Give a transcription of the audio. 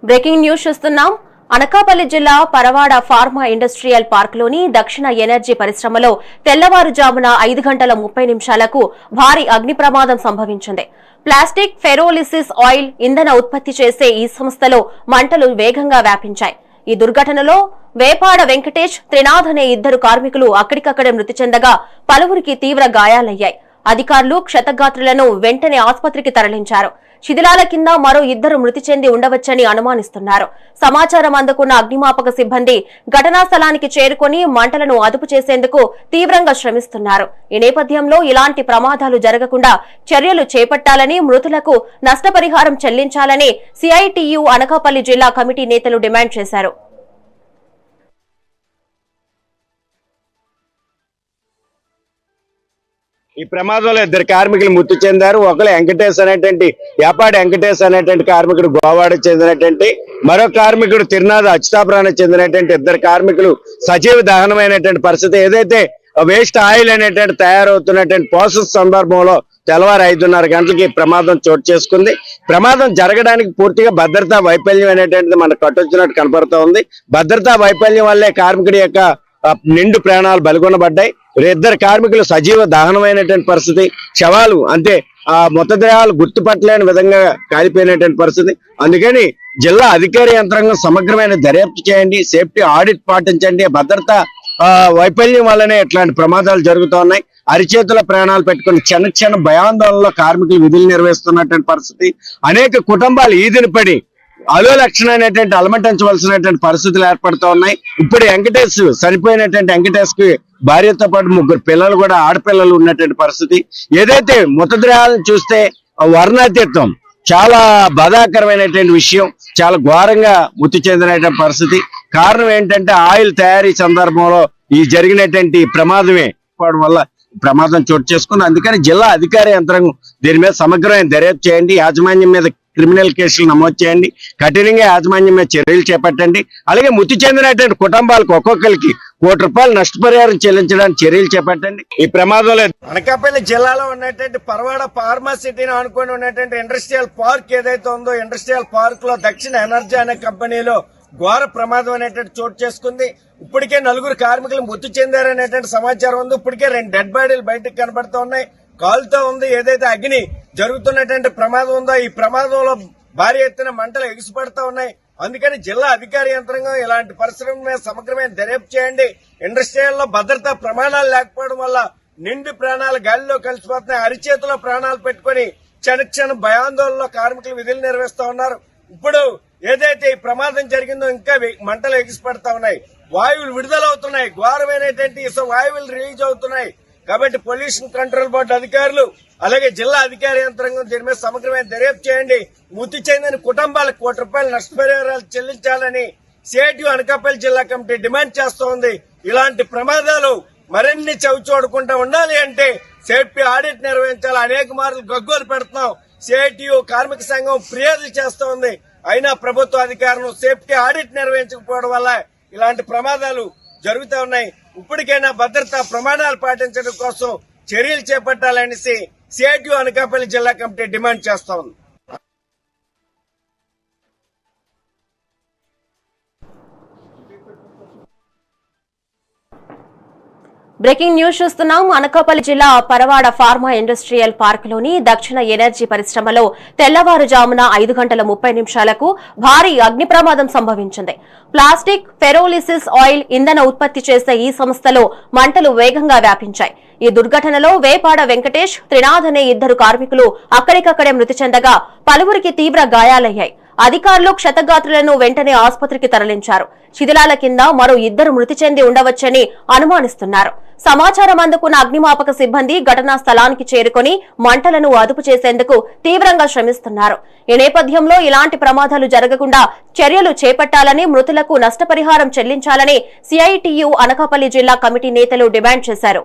Breaking news చూస్తున్నాం. అనకాపల్లి జిల్లా Paravada pharma industrial park లోని దక్షిణ ఎనర్జీ పరిశ్రమలో తెల్లవారుజామున 5:30 భారీ అగ్ని ప్రమాదం సంభవించింది. ప్లాస్టిక్ ఫెరోలిసిస్ ఆయిల్ ఇంధన ఉత్పత్తి చేసే ఈ సంస్థలో మంటలు వేగంగా వ్యాపించాయి. ఈ దుర్ఘటనలో వేపాడ వెంకటేష్, త్రినాథ్ అనే 2 కార్మికులు అక్కడికక్కడే మృతి చెందగా పలువురికి తీవ్ర గాయాలయ్యాయి. అధికారులు క్షతగాత్రులను వెంటనే ఆసుపత్రికి తరలించారు. శిథిలాల కింద మరో 2 మృతి చెంది ఉండవచ్చని అనుమానిస్తున్నారు. సమాచారం అందుకున్న అగ్నిమాపక సిబ్బంది ఘటనా స్థలానికి చేరుకుని మంటలను అదుపు చేసేందుకు తీవ్రంగా శ్రమిస్తున్నారు. ఈ నేపథ్యంలో ఇలాంటి ప్రమాదాలు జరగకుండా చర్యలు చేపట్టాలని, మృతులకు నష్టపరిహారం చెల్లించాలని సిఐటియు అనకాపల్లి జిల్లా కమిటీ నేతలు డిమాండ్ చేశారు. ఈ ప్రమాదంలో 2 కార్మికులు మృతి చెందారు. ఒకరు వెంకటేష్ అనేటువంటి యాపాడి వెంకటేష్ అనేటువంటి కార్మికుడు గోవాడ చెందినటువంటి, మరో కార్మికుడు తిరునాథ్ అచ్యుతాపురానికి చెందినటువంటి 2 కార్మికులు సజీవ దహనమైనటువంటి పరిస్థితి. ఏదైతే వేస్ట్ ఆయిల్ అనేటువంటి తయారవుతున్నటువంటి ప్రాసెస్ సందర్భంలో తెల్లవారు 5:30 గంటలకి ప్రమాదం చోటు చేసుకుంది. ప్రమాదం జరగడానికి పూర్తిగా భద్రతా వైఫల్యం అనేటువంటిది మనకు కట్టొచ్చినట్టు కనపడుతూ ఉంది. భద్రతా వైఫల్యం వల్లే కార్మికుడి యొక్క నిండు ప్రాణాలు బలిగొనబడ్డాయి. 2 కార్మికులు సజీవ దహనమైనటువంటి పరిస్థితి. శవాలు అంటే ఆ మృతదేహాలు గుర్తుపట్టలేని విధంగా కాలిపోయినటువంటి పరిస్థితి. అందుకని జిల్లా అధికార యంత్రాంగం సమగ్రమైన దర్యాప్తు చేయండి, సేఫ్టీ ఆడిట్ పాటించండి. భద్రతా వైఫల్యం వల్లనే ఇట్లాంటి ప్రమాదాలు జరుగుతూ ఉన్నాయి. అరిచేతుల ప్రాణాలు పెట్టుకుని క్షణ భయాందోళనలో కార్మికులు విధులు నిర్వహిస్తున్నటువంటి పరిస్థితి. అనేక కుటుంబాలు ఈదిన పడి అలో లక్షణ అనేటువంటి అలమటించవలసినటువంటి పరిస్థితులు ఏర్పడుతూ ఉన్నాయి. ఇప్పుడు వెంకటేష్ చనిపోయినటువంటి వెంకటేష్ కి భార్యతో పాటు 3 పిల్లలు కూడా ఆడపిల్లలు ఉన్నటువంటి పరిస్థితి. ఏదైతే మృతదేహాలను చూస్తే వర్ణాతీతం, చాలా బాధాకరమైనటువంటి విషయం. చాలా ఘోరంగా మృతి చెందినటువంటి పరిస్థితి. కారణం ఏంటంటే ఆయిల్ తయారీ సందర్భంలో ఈ జరిగినటువంటి ప్రమాదమే వల్ల ప్రమాదం చోటు చేసుకుంది. అందుకని జిల్లా అధికార యంత్రాంగం దీని మీద సమగ్రమైన దర్యాప్తు చేయండి. యాజమాన్యం మీద క్రిమినల్ కేసులు నమోదు చేయండి. కఠినంగా యాజమాన్యం మీద చర్యలు చేపట్టండి. అలాగే మృతి చెందినటువంటి కుటుంబాలకు ఒక్కొక్కరికి ₹1 కోటి నష్టపరిహారం చెల్లించడానికి చర్యలు చేపట్టండి. ఈ ప్రమాదంలో అనకాపల్లి జిల్లాలో ఉన్నటువంటి పరవాడ ఫార్మా సిటీని ఆనుకొని ఉన్నటువంటి ఇండస్ట్రియల్ పార్క్ ఏదైతే ఉందో, ఇండస్ట్రియల్ పార్క్ లో దక్షిణ ఎనర్జీ అనే కంపెనీలో ఘోర ప్రమాదం అనేటువంటి చోటు చేసుకుంది. ఇప్పటికే 4 కార్మికులు మృతి చెందారనేటువంటి సమాచారం ఉంది. ఇప్పటికే 2 డెడ్ బాడీలు బయటకు కనబడుతూ ఉన్నాయి. కాలుతో ఉంది. ఏదైతే అగ్ని జరుగుతున్నటువంటి ప్రమాదం ఉందో, ఈ ప్రమాదంలో భారీ ఎత్తున మంటలు ఎగిసిపడుతూ ఉన్నాయి. అందుకని జిల్లా అధికార యంత్రాంగం ఇలాంటి పరిశ్రమ మీద సమగ్రమైన దర్యాప్తు చేయండి. ఇండస్ట్రియల్ లో భద్రతా ప్రమాణాలు లేకపోవడం వల్ల నిండు ప్రాణాలు గాలిలో కలిసిపోతున్నాయి. అరిచేతిలో ప్రాణాలు పెట్టుకుని క్షణ భయాందోళనలో కార్మికులు విధులు నిర్వహిస్తూ ఉన్నారు. ఇప్పుడు ఏదైతే ఈ ప్రమాదం జరిగిందో ఇంకా మంటలు ఎగిసిపడతా ఉన్నాయి. వాయువులు విడుదలవుతున్నాయి. ఘోరమైనటువంటి వాయువులు రిలీజ్ అవుతున్నాయి. కాబట్టి పొల్యూషన్ కంట్రోల్ బోర్డు అధికారులు అలాగే జిల్లా అధికార యంత్రాంగం దీని మీద సమగ్రమైన దర్యాప్తు చేయండి. మృతి చెందిన కుటుంబాలకు ₹1 కోటి నష్టపరిహారాలు చెల్లించాలని సిఐటియు అనకాపల్లి జిల్లా కమిటీ డిమాండ్ చేస్తోంది. ఇలాంటి ప్రమాదాలు మరిన్ని చవిచూడకుండా ఉండాలి అంటే సేఫ్టీ ఆడిట్ నిర్వహించాలి. అనేక మార్లు గగ్గోలు పెడుతున్నాం. సిఐటియు కార్మిక సంఘం ఫిర్యాదులు చేస్తోంది. అయినా ప్రభుత్వ అధికారులు సేఫ్టీ ఆడిట్ నిర్వహించకపోవడం వల్ల ఇలాంటి ప్రమాదాలు జరుగుతూ ఉన్నాయి. ఇప్పటికైనా భద్రతా ప్రమాణాలు పాటించడం కోసం చర్యలు చేపట్టాలనేసి సిఐటియు అనకాపల్లి జిల్లా కమిటీ డిమాండ్ చేస్తా ఉంది. బ్రేకింగ్ న్యూస్ చూస్తున్నాం. అనకాపల్లి జిల్లా పరవాడ ఫార్మా ఇండస్ట్రియల్ పార్క్ లోని దక్షిణ ఎనర్జీ పరిశ్రమలో తెల్లవారుజామున 5:30 భారీ అగ్ని ప్రమాదం సంభవించింది. ప్లాస్టిక్ ఫెరోలిసిస్ ఆయిల్ ఇంధన ఉత్పత్తి చేసే ఈ సంస్థలో మంటలు వేగంగా వ్యాపించాయి. ఈ దుర్ఘటనలో వేపాడ వెంకటేష్, త్రినాథ్ అనే 2 కార్మికులు అక్కడికక్కడే మృతి చెందగా పలువురికి తీవ్ర గాయాలయ్యాయి. అధికారులు క్షతగాత్రులను వెంటనే ఆసుపత్రికి తరలించారు. శిథిలాల కింద మరో 2 మృతి చెంది ఉండవచ్చని అనుమానిస్తున్నారు. సమాచారం అందుకున్న అగ్నిమాపక సిబ్బంది ఘటనా స్థలానికి చేరుకుని మంటలను అదుపు చేసేందుకు తీవ్రంగా శ్రమిస్తున్నారు. ఈ నేపథ్యంలో ఇలాంటి ప్రమాదాలు జరగకుండా చర్యలు చేపట్టాలని, మృతులకు నష్టపరిహారం చెల్లించాలని సిఐటియు అనకాపల్లి జిల్లా కమిటీ నేతలు డిమాండ్ చేశారు.